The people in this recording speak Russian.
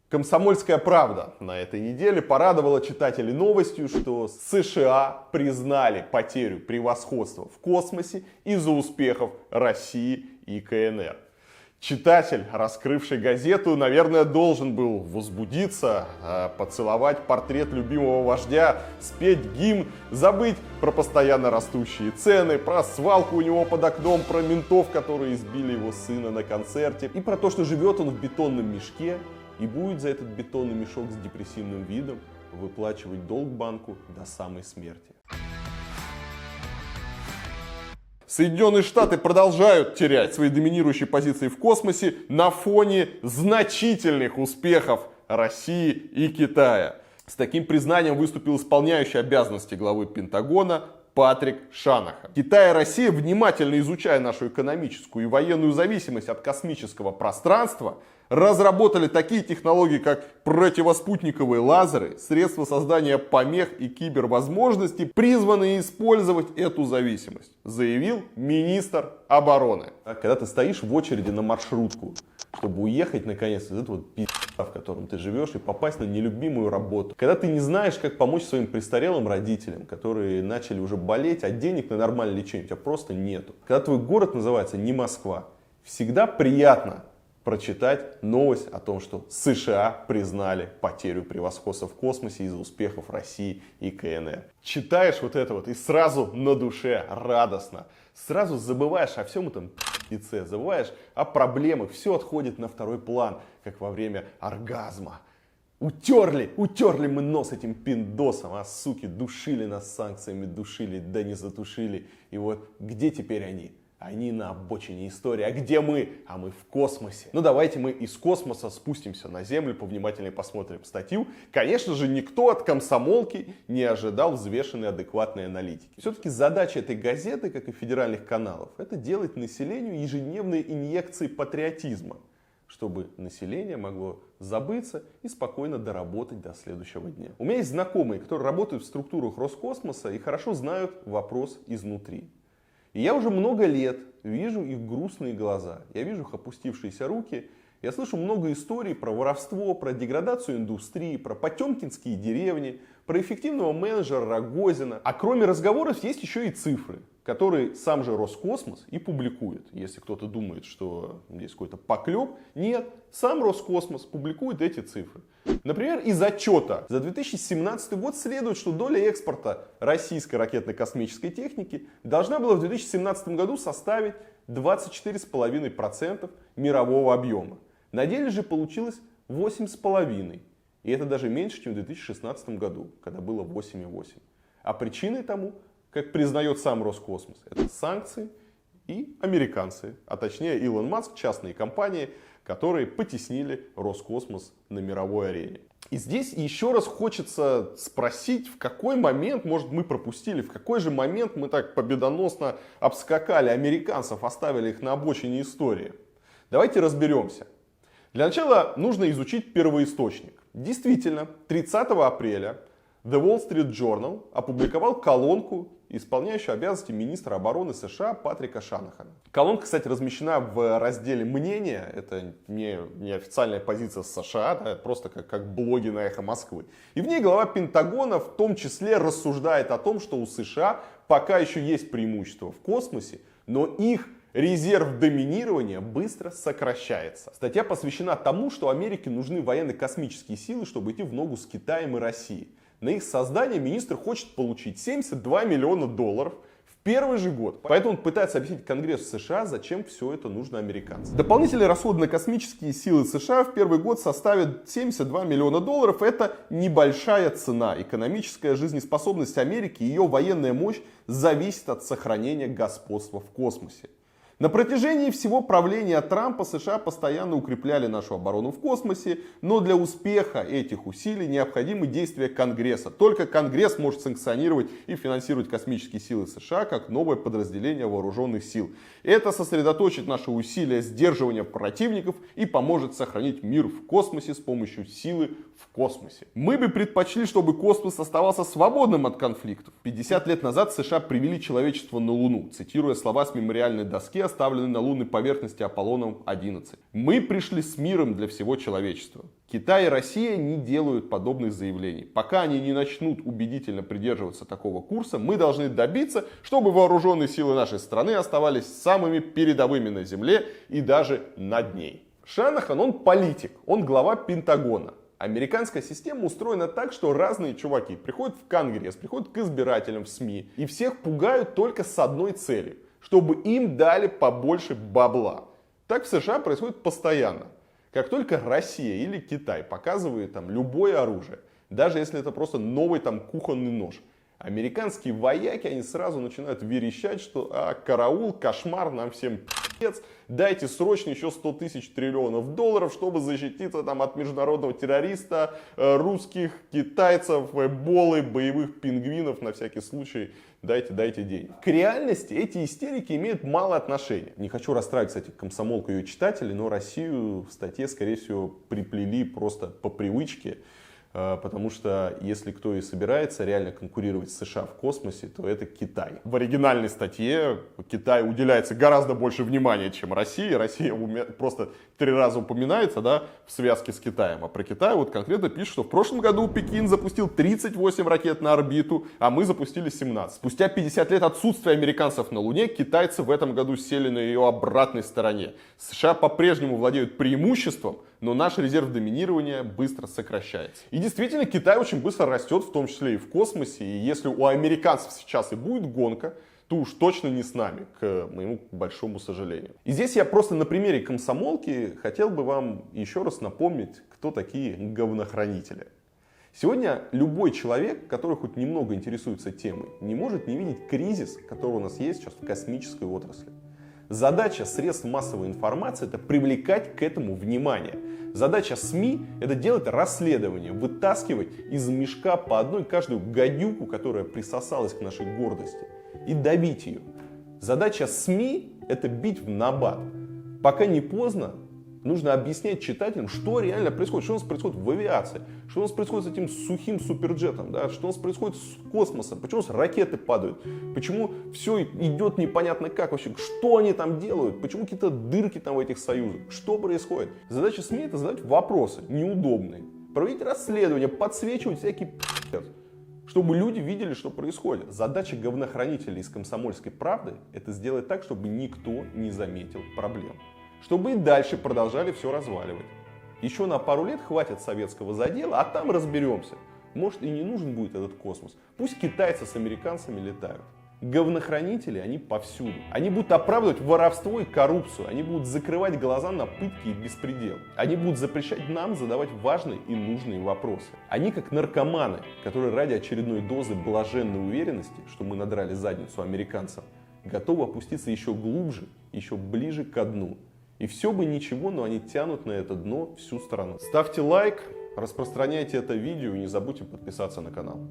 Комсомольская правда на этой неделе порадовала читателей новостью, что США признали потерю превосходства в космосе из-за успехов России и КНР. Читатель, раскрывший газету, наверное, должен был возбудиться, поцеловать портрет любимого вождя, спеть гимн, забыть про постоянно растущие цены, про свалку у него под окном, про ментов, которые избили его сына на концерте, и про то, что живет он в бетонном мешке и будет за этот бетонный мешок с депрессивным видом выплачивать долг банку до самой смерти. Соединенные Штаты продолжают терять свои доминирующие позиции в космосе на фоне значительных успехов России и Китая. С таким признанием выступил исполняющий обязанности главы Пентагона Патрик Шанахан. Китай и Россия, внимательно изучая нашу экономическую и военную зависимость от космического пространства, разработали такие технологии, как противоспутниковые лазеры, средства создания помех и кибервозможностей, призванные использовать эту зависимость, заявил министр обороны. Когда ты стоишь в очереди на маршрутку, чтобы уехать наконец из этого пи***а, в котором ты живешь, и попасть на нелюбимую работу. Когда ты не знаешь, как помочь своим престарелым родителям, которые начали уже болеть, а денег на нормальное лечение у тебя просто нету. Когда твой город называется не Москва, всегда приятно прочитать новость о том, что США признали потерю превосходства в космосе из-за успехов России и КНР. Читаешь вот это вот и сразу на душе радостно. Сразу забываешь о всем этом пи***це, забываешь о проблемах, все отходит на второй план, как во время оргазма. Утерли мы нос этим пиндосом, а суки душили нас санкциями, душили, да не затушили. И вот где теперь они? Они на обочине истории. А где мы? А мы в космосе. Ну давайте мы из космоса спустимся на Землю, повнимательнее посмотрим статью. Конечно же, никто от комсомолки не ожидал взвешенной адекватной аналитики. Все-таки задача этой газеты, как и федеральных каналов, это делать населению ежедневные инъекции патриотизма, чтобы население могло забыться и спокойно доработать до следующего дня. У меня есть знакомые, которые работают в структурах Роскосмоса и хорошо знают вопрос изнутри. И я уже много лет вижу их грустные глаза, я вижу их опустившиеся руки, я слышу много историй про воровство, про деградацию индустрии, про потемкинские деревни, про эффективного менеджера Рогозина. А кроме разговоров есть еще и цифры, которые сам же Роскосмос и публикует. Если кто-то думает, что здесь какой-то поклеп, нет, сам Роскосмос публикует эти цифры. Например, из отчета за 2017 год следует, что доля экспорта российской ракетно-космической техники должна была в 2017 году составить 24,5% мирового объема. На деле же получилось 8,5%. И это даже меньше, чем в 2016 году, когда было 8,8%. А причиной тому, как признает сам Роскосмос, это санкции и американцы, а точнее Илон Маск, частные компании, которые потеснили Роскосмос на мировой арене. И здесь еще раз хочется спросить, в какой момент, может, мы пропустили, в какой же момент мы так победоносно обскакали американцев, оставили их на обочине истории. Давайте разберемся. Для начала нужно изучить первоисточник. Действительно, 30 апреля The Wall Street Journal опубликовал колонку, исполняющую обязанности министра обороны США Патрика Шанахана. Колонка, кстати, размещена в разделе «Мнения». Это не официальная позиция США, да, просто как блоги на Эхо Москвы. И в ней глава Пентагона в том числе рассуждает о том, что у США пока еще есть преимущество в космосе, но их резерв доминирования быстро сокращается. Статья посвящена тому, что Америке нужны военно-космические силы, чтобы идти в ногу с Китаем и Россией. На их создание министр хочет получить $72 миллиона в первый же год. Поэтому он пытается объяснить Конгрессу США, зачем все это нужно американцам. Дополнительные расходы на космические силы США в первый год составят $72 миллиона. Это небольшая цена. Экономическая жизнеспособность Америки и ее военная мощь зависит от сохранения господства в космосе. На протяжении всего правления Трампа США постоянно укрепляли нашу оборону в космосе, но для успеха этих усилий необходимы действия Конгресса. Только Конгресс может санкционировать и финансировать космические силы США как новое подразделение вооруженных сил. Это сосредоточит наши усилия сдерживания противников и поможет сохранить мир в космосе с помощью силы в космосе. Мы бы предпочли, чтобы космос оставался свободным от конфликтов. 50 лет назад США привели человечество на Луну, цитируя слова с мемориальной доски оставленные на лунной поверхности Аполлоном-11. Мы пришли с миром для всего человечества. Китай и Россия не делают подобных заявлений. Пока они не начнут убедительно придерживаться такого курса, мы должны добиться, чтобы вооруженные силы нашей страны оставались самыми передовыми на Земле и даже над ней. Шанахан, он политик, он глава Пентагона. Американская система устроена так, что разные чуваки приходят в Конгресс, приходят к избирателям в СМИ и всех пугают только с одной целью, чтобы им дали побольше бабла. Так в США происходит постоянно. Как только Россия или Китай показывает там любое оружие, даже если это просто новый там кухонный нож, американские вояки, они сразу начинают верещать, что караул, кошмар, нам всем пи***ц, дайте срочно еще 100 тысяч триллионов долларов, чтобы защититься там от международного террориста, русских, китайцев, эболы, боевых пингвинов, на всякий случай дайте денег. К реальности эти истерики имеют мало отношения. Не хочу расстраивать, кстати, комсомолку и ее читателей, но Россию в статье, скорее всего, приплели просто по привычке. Потому что если кто и собирается реально конкурировать с США в космосе, то это Китай. В оригинальной статье Китаю уделяется гораздо больше внимания, чем России. Россия просто 3 раза упоминается, да, в связке с Китаем. А про Китай вот конкретно пишут, что в прошлом году Пекин запустил 38 ракет на орбиту, а мы запустили 17. Спустя 50 лет отсутствия американцев на Луне, китайцы в этом году сели на ее обратной стороне. США по-прежнему владеют преимуществом, но наш резерв доминирования быстро сокращается. И действительно, Китай очень быстро растет, в том числе и в космосе. И если у американцев сейчас и будет гонка, то уж точно не с нами, к моему большому сожалению. И здесь я просто на примере комсомолки хотел бы вам еще раз напомнить, кто такие говнохранители. Сегодня любой человек, который хоть немного интересуется темой, не может не видеть кризис, который у нас есть сейчас в космической отрасли. Задача средств массовой информации — это привлекать к этому внимание. Задача СМИ — это делать расследование, вытаскивать из мешка по одной каждую гадюку, которая присосалась к нашей гордости, и давить ее. Задача СМИ — это бить в набат. Пока не поздно, нужно объяснять читателям, что реально происходит, что у нас происходит в авиации, что у нас происходит с этим сухим суперджетом, да, что у нас происходит с космосом, почему у нас ракеты падают, почему все идет непонятно как вообще, что они там делают, почему какие-то дырки там в этих союзах, что происходит. Задача СМИ — это задать вопросы неудобные, проводить расследования, подсвечивать всякий пи***ц, чтобы люди видели, что происходит. Задача говнохранителей из «Комсомольской правды» — это сделать так, чтобы никто не заметил проблем. Чтобы и дальше продолжали все разваливать. Еще на пару лет хватит советского задела, а там разберемся. Может, и не нужен будет этот космос. Пусть китайцы с американцами летают. Говнохранители, они повсюду. Они будут оправдывать воровство и коррупцию. Они будут закрывать глаза на пытки и беспредел. Они будут запрещать нам задавать важные и нужные вопросы. Они как наркоманы, которые ради очередной дозы блаженной уверенности, что мы надрали задницу американцам, готовы опуститься еще глубже, еще ближе ко дну. И все бы ничего, но они тянут на это дно всю страну. Ставьте лайк, распространяйте это видео и не забудьте подписаться на канал.